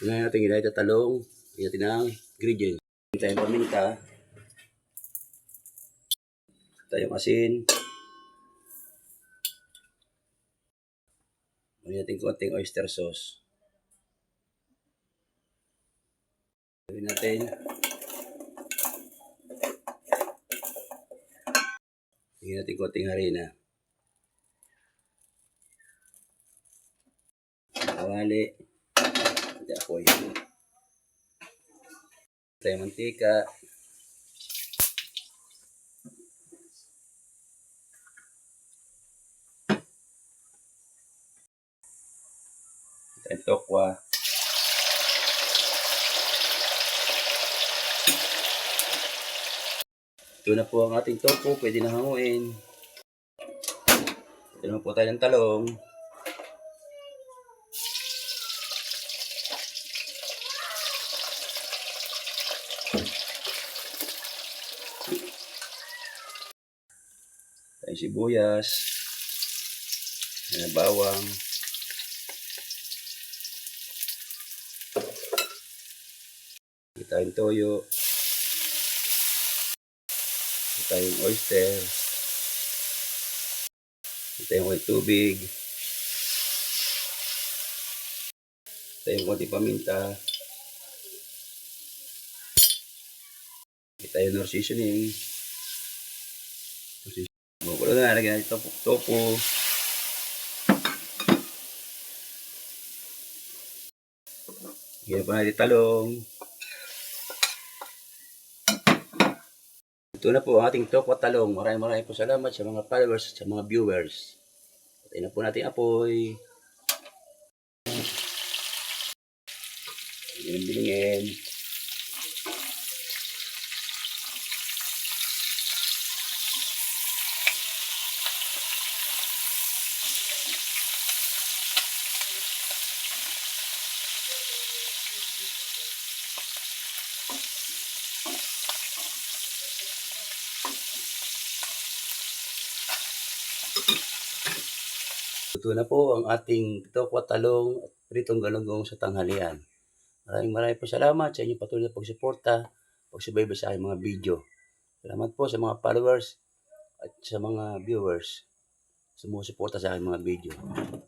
Ngayon natin ginahit at talong. Ginahit natin ang ingredients. Tayong paminta. Tayong asin. Ginahit natin konting oyster sauce. Gawin natin. Ginahit natin konting harina. Kawali. Hindi ako yun. Tayong mantika. Tayong tokwa. Ito na po ang ating tofu. Pwede na hanguin. Ito naman po tayo ng talong. Tayong sibuyas. Ayan, bawang. Ito tayong toyo. Ito tayong oyster. Ito tayong tubig. Ito tayong konting paminta. Ito tayong nor seasoning. Bukulo na, lagyan natin tofu. Lagyan pa natin talong. Ito na po ang ating tofu at talong. Maraming po salamat sa mga followers, sa mga viewers. Patayin na po natin apoy. Bilingin. Ito na po ang ating tofu at talong at pritong galunggong sa tanghalian. Maraming po salamat sa inyong patuloy na pagsuporta, pagsubaybay sa aking mga video. Salamat po sa mga followers at sa mga viewers sumusuporta sa aking mga video.